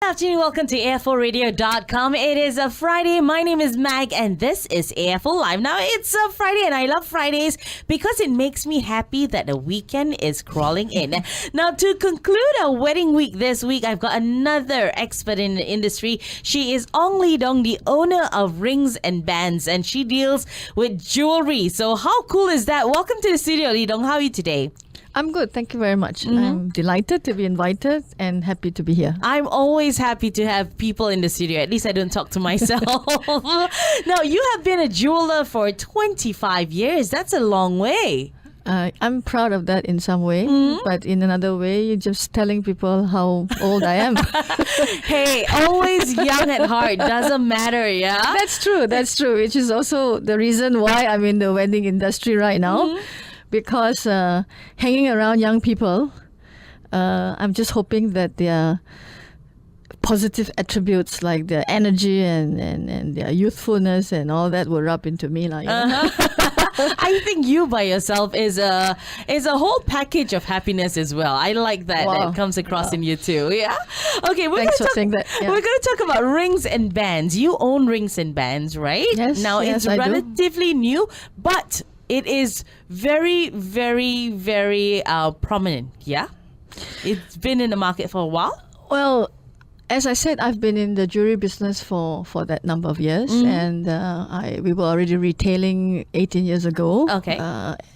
Afternoon, welcome to AFORadio.com. It is a Friday. My name is Mag, and this is AFO Live. Now, it's a Friday, and I love Fridays because it makes me happy that the weekend is crawling in. Now, to conclude our wedding week this week, I've got another expert in the industry. She is Ong Lee Dong, the owner of Rings and Bands, and she deals with jewelry. So, how cool is that? Welcome to the studio, Lee Dong. How are you today? I'm good. Thank you very much. I'm delighted to be invited and happy to be here. I'm always happy to have people in the studio. At least I don't talk to myself. Now, you have been a jeweler for 25 years. That's a long way. I'm proud of that in some way, but in another way, you're just telling people how old I am. Hey, always young at heart. Doesn't matter, yeah? That's true. That's true. Which is also the reason why I'm in the wedding industry right now. Because hanging around young people, I'm just hoping that their positive attributes like their energy and their youthfulness and all that will rub into me. I think you by yourself is a whole package of happiness as well. I like that. Wow. That comes across in you too. Yeah. Okay, Thanks for saying that. Yeah. We're going to talk about Rings and Bands. You own Rings and Bands, right? Yes. Now yes, it's I do. relatively new, but it is very, very, very prominent. Yeah. It's been in the market for a while. Well, as I said, I've been in the jewelry business for that number of years, and we were already retailing 18 years ago. Okay.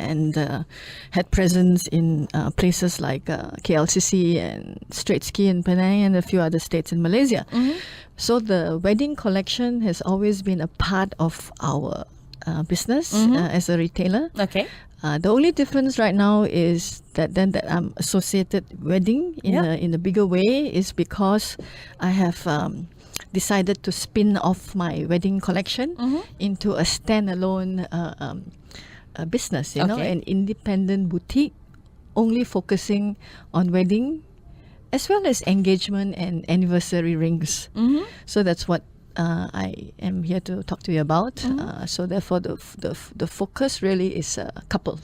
And had presence in places like KLCC and Straits Ski in Penang and a few other states in Malaysia. So the wedding collection has always been a part of our business as a retailer. Okay. The only difference right now is that I'm associated wedding in a bigger way is because I have decided to spin off my wedding collection into a standalone business, you know, an independent boutique only focusing on wedding as well as engagement and anniversary rings. So that's what I am here to talk to you about. So therefore, the focus really is couple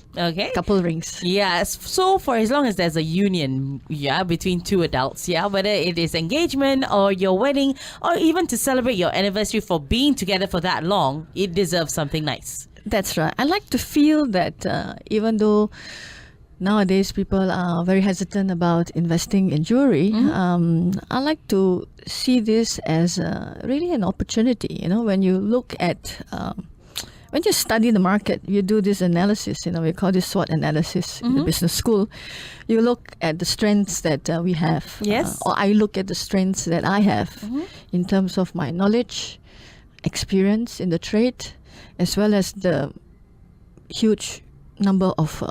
rings. Yes. So for as long as there's a union, between two adults, whether it is engagement or your wedding or even to celebrate your anniversary for being together for that long, it deserves something nice. That's right. I like to feel that even though nowadays people are very hesitant about investing in jewelry, I like to see this as really an opportunity. You know, when you look at, when you study the market, you do this analysis, you know, we call this SWOT analysis in the business school. You look at the strengths that we have. Yes. Or I look at the strengths that I have in terms of my knowledge, experience in the trade, as well as the huge number of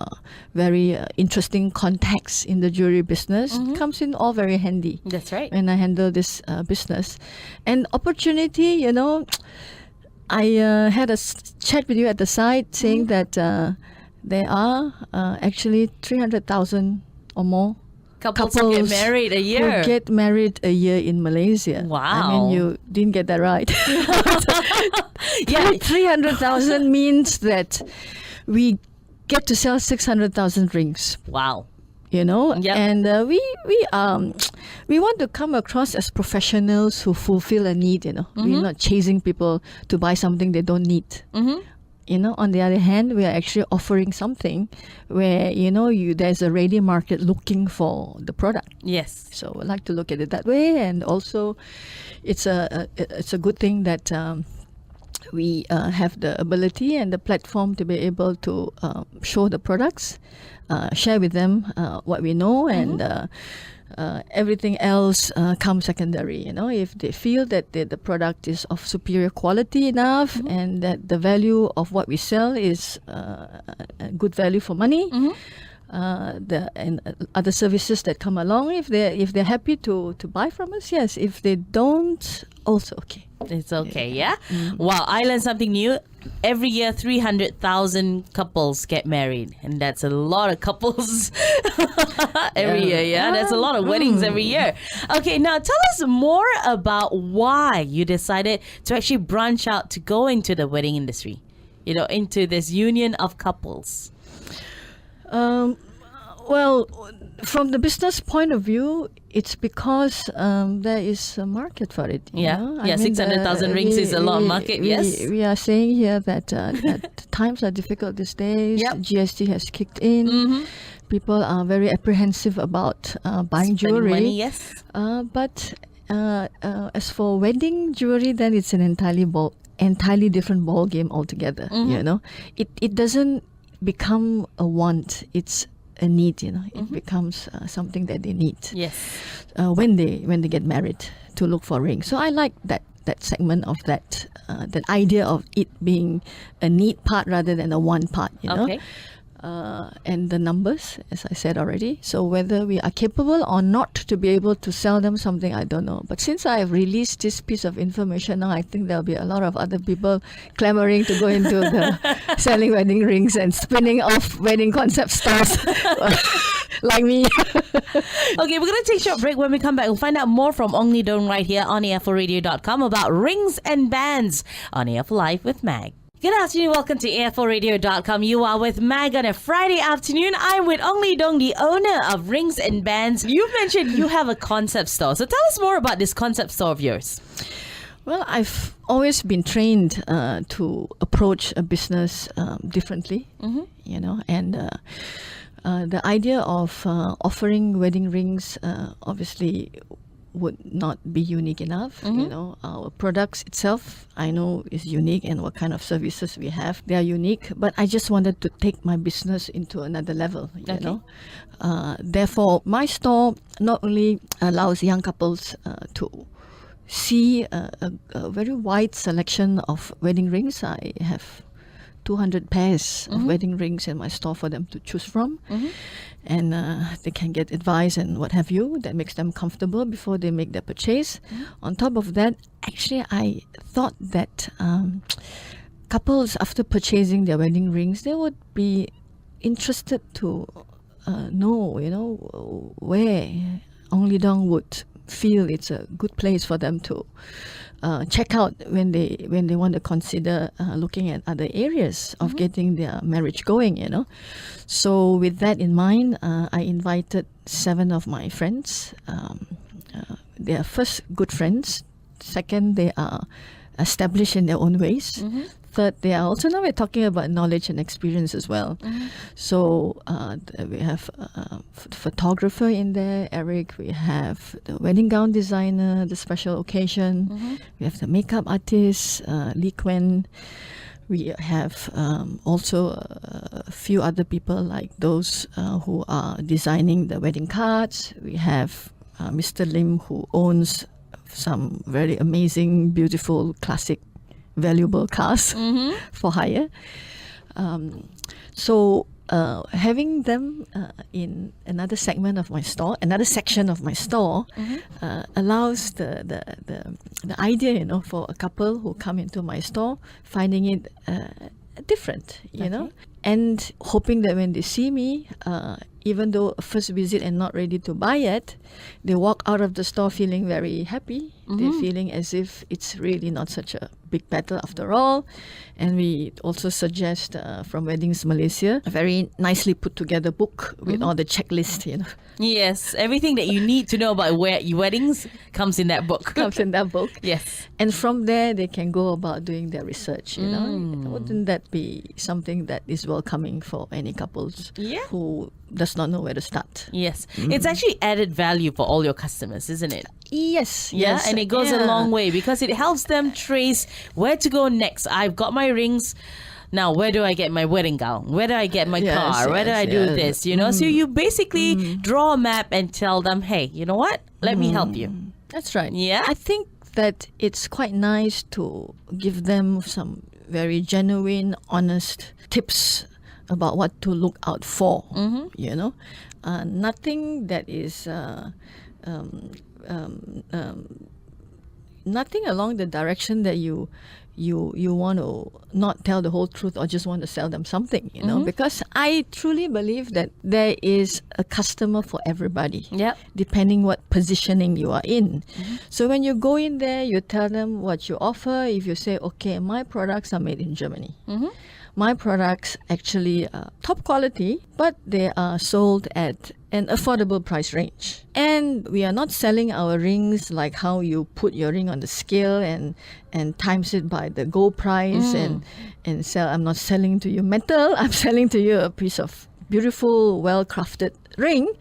very interesting contacts in the jewelry business. Comes in all very handy. That's right. When I handle this business. And opportunity, you know, I had a chat with you at the site saying that there are actually 300,000 or more Couples who get married a year. Who get married a year in Malaysia. Wow. I mean, you didn't get that right. 300,000 means that we get to sell 600,000 rings. Wow. You know, Yep. and we want to come across as professionals who fulfill a need. You know, we're not chasing people to buy something they don't need. You know, on the other hand, we are actually offering something where there's a ready market looking for the product. Yes. So I like to look at it that way, and also, it's a good thing that. We have the ability and the platform to be able to show the products, share with them what we know, and everything else comes secondary. You know, if they feel that the product is of superior quality enough and that the value of what we sell is a good value for money. And other services that come along, if they're happy to buy from us, yes. If they don't, also okay. It's okay, yeah? Wow, I learned something new. Every year, 300,000 couples get married. And that's a lot of couples every year, yeah? That's a lot of weddings every year. Okay, now tell us more about why you decided to actually branch out to go into the wedding industry, into this union of couples. Well, from the business point of view, it's because there is a market for it. you Yeah. know? Yeah, 600,000 rings is a lot of market, yes. We are saying here that, that times are difficult these days. Yep. GST has kicked in. People are very apprehensive about buying Spending jewelry. money, yes. But as for wedding jewelry, then it's an entirely different ball game altogether. You know, it doesn't become a want; it's a need. You know, it becomes something that they need Yes. when they get married to look for rings. So I like that segment of that idea of it being a need part rather than a want part. You know. Okay. And the numbers, as I said already. So whether we are capable or not to be able to sell them something, I don't know. But since I have released this piece of information now, I think there'll be a lot of other people clamoring to go into the selling wedding rings and spinning off wedding concept stores like me. Okay, we're going to take a short break. When we come back, we'll find out more from Ong Lee Dong right here on AFLradio.com about rings and bands on AFL Live with Mag. Good afternoon. Welcome to AFLradio.com. You are with Mag on a Friday afternoon. I'm with Ong Lee Dong, the owner of Rings and Bands. You mentioned you have a concept store. So tell us more about this concept store of yours. Well, I've always been trained to approach a business differently, you know, and the idea of offering wedding rings obviously would not be unique enough. You know, our products itself, I know, is unique, and what kind of services we have, they are unique. But I just wanted to take my business into another level. You know, therefore, my store not only allows young couples to see a very wide selection of wedding rings. I have 200 pairs of wedding rings in my store for them to choose from. And they can get advice and what have you that makes them comfortable before they make their purchase. On top of that, actually, I thought that couples, after purchasing their wedding rings, they would be interested to know, you know, where Ong Lee Dong would feel it's a good place for them to check out when they want to consider looking at other areas of getting their marriage going, you know. So with that in mind, I invited 7 of my friends. They are first good friends. Second, they are established in their own ways. Third, they are also, now we're talking about knowledge and experience as well. So we have a photographer in there, Eric. We have the wedding gown designer, the special occasion. We have the makeup artist, Lee Quen. We have also a few other people like those who are designing the wedding cards. We have Mr. Lim, who owns some very amazing, beautiful, classic, valuable cars for hire. So having them in another segment of my store, another section of my store, allows the idea, you know, for a couple who come into my store, finding it different, you know, and hoping that when they see me, even though a first visit and not ready to buy yet, they walk out of the store feeling very happy. They're feeling as if it's really not such a big battle after all. And we also suggest from Weddings Malaysia a very nicely put together book with all the checklists, you know. Yes, everything that you need to know about weddings comes in that book. Comes in that book. Yes. And from there, they can go about doing their research, you know. Wouldn't that be something that is welcoming for any couples who does not know where to start? Yes. It's actually added value for all your customers, isn't it? Yes. Yeah, yes. and it goes a long way because it helps them trace where to go next. I've got my rings. Now, where do I get my wedding gown? Where do I get my car? Where do I do this? You know, so you basically draw a map and tell them, hey, you know what? Let me help you. That's right. Yeah. I think that it's quite nice to give them some very genuine, honest tips about what to look out for. You know, nothing that is nothing along the direction that you want to not tell the whole truth or just want to sell them something, you know, because I truly believe that there is a customer for everybody, depending what positioning you are in. So when you go in there, you tell them what you offer. If you say, okay, my products are made in Germany. My products actually are top quality, but they are sold at an affordable price range. And we are not selling our rings like how you put your ring on the scale and times it by the gold price and sell. I'm not selling to you metal. I'm selling to you a piece of beautiful, well-crafted ring.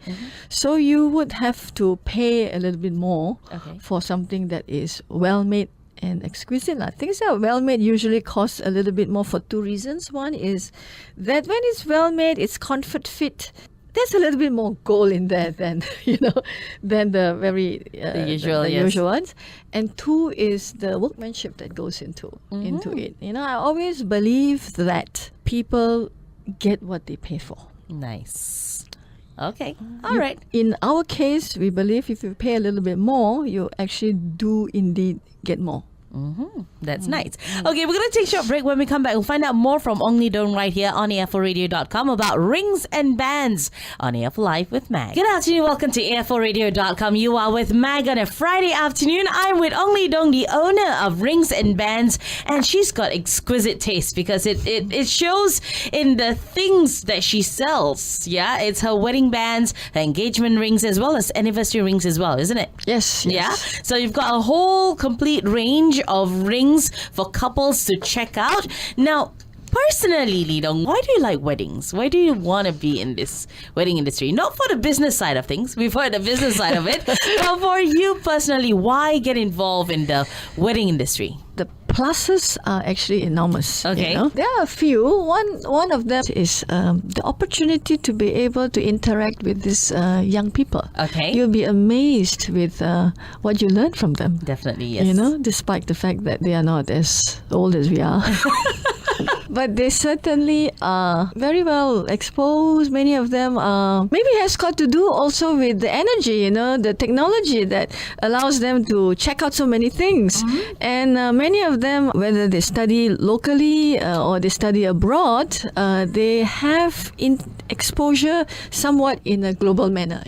So you would have to pay a little bit more for something that is well-made and exquisite. Things that are well-made usually cost a little bit more for two reasons. One is that when it's well-made, it's comfort fit. There's a little bit more gold in there than than the very the usual usual ones. And two is the workmanship that goes into it. I always believe that people get what they pay for. Nice. Okay. All right. In our case, we believe if you pay a little bit more, you actually do indeed get more. That's nice. Okay, we're going to take a short break. When we come back, we'll find out more from Ong Lee Dong right here on AFLradio.com about rings and bands on AFL Live with Mag. Good afternoon. Welcome to AFLradio.com. You are with Mag on a Friday afternoon. I'm with Ong Lee Dong, the owner of Rings and Bands, and she's got exquisite taste because it shows in the things that she sells. Yeah, it's her wedding bands, her engagement rings, as well as anniversary rings as well, isn't it? Yes. Yeah. So you've got a whole complete range of rings for couples to check out. Now, personally, Lee Dong, why do you like weddings? Why do you want to be in this wedding industry? Not for the business side of things. We've heard the business side of it. But for you personally, why get involved in the wedding industry? The pluses are actually enormous. Okay. There are a few. One of them is the opportunity to be able to interact with these young people. Okay. You'll be amazed with what you learn from them. Definitely, yes. Despite the fact that they are not as old as we are. But they certainly are very well exposed. Many of them maybe has got to do also with the energy, the technology that allows them to check out so many things. And many of them, whether they study locally or they study abroad, they have exposure somewhat in a global manner,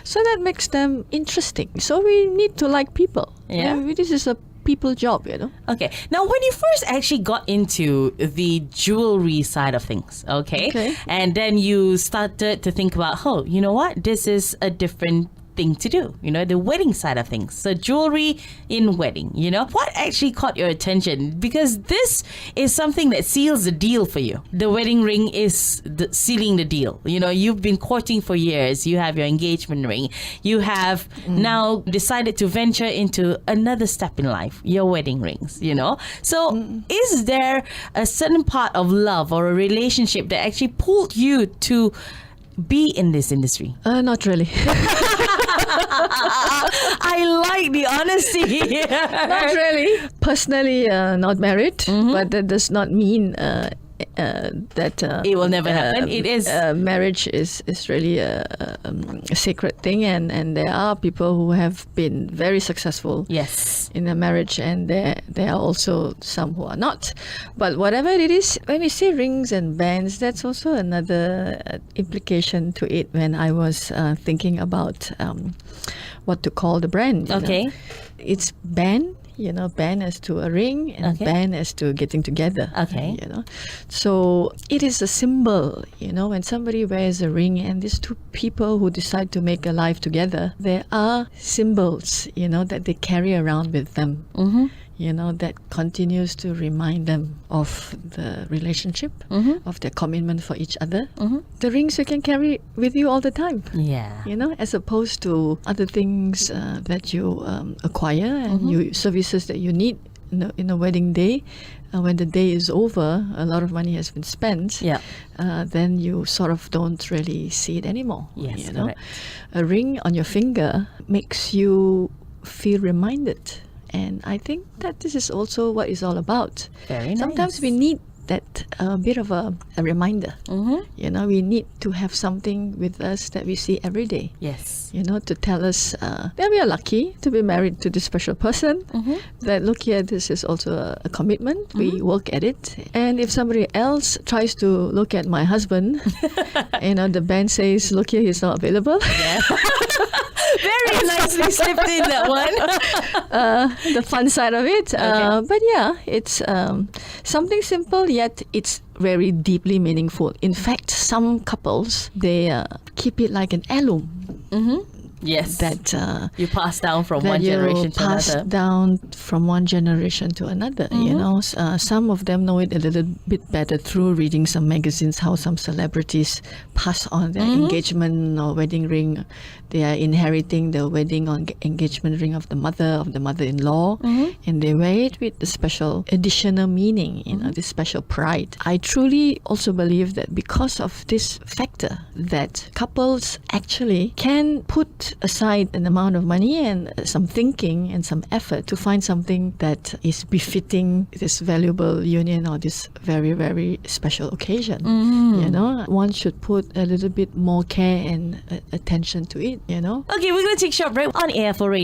So that makes them interesting. So we need to like people. Yeah. This is a people job, Okay. Now, when you first actually got into the jewelry side of things, okay? And then you started to think about, you know what? This is a different thing to do, the wedding side of things. So jewelry in wedding, what actually caught your attention? Because this is something that seals the deal for you. The wedding ring is sealing the deal. You've been courting for years. You have your engagement ring. You have now decided to venture into another step in life, your wedding rings, So is there a certain part of love or a relationship that actually pulled you to be in this industry? Not really. I like the honesty. Not really. Personally, not married, but that does not mean that it will never happen. It is marriage is really a sacred thing, and there are people who have been very successful in a marriage, and there are also some who are not. But whatever it is, when we say rings and bands, that's also another implication to it. When I was thinking about what to call the brand, it's band. Band as to a ring and band as to getting together. So it is a symbol, when somebody wears a ring and these two people who decide to make a life together, there are symbols, that they carry around with them. That continues to remind them of the relationship, of their commitment for each other. The rings you can carry with you all the time. Yeah. As opposed to other things that you acquire and services that you need in a wedding day. When the day is over, a lot of money has been spent. Then you sort of don't really see it anymore. Yes, correct. A ring on your finger makes you feel reminded. And I think that this is also what it's all about. Very nice. Sometimes we need that bit of a reminder. We need to have something with us that we see every day. Yes. To tell us that we are lucky to be married to this special person. That look here, this is also a commitment. We work at it. And if somebody else tries to look at my husband, the band says, look here, he's not available. Very nicely slipped in that one. The fun side of it. But yeah, it's something simple, yet it's very deeply meaningful. In fact, some couples, they keep it like an heirloom. Yes. That you pass down from that one you generation to pass another. down from one generation to another. You know, some of them know it a little bit better through reading some magazines, how some celebrities pass on their engagement or wedding ring. They are inheriting the wedding or engagement ring of the mother-in-law, and they wear it with a special additional meaning, you know, this special pride. I truly also believe that because of this factor, that couples actually can put aside an amount of money and some thinking and some effort to find something that is befitting this valuable union or this very, very special occasion. You know, one should put a little bit more care and attention to it, you know. Okay, we're going to take a short break on AFO Radio.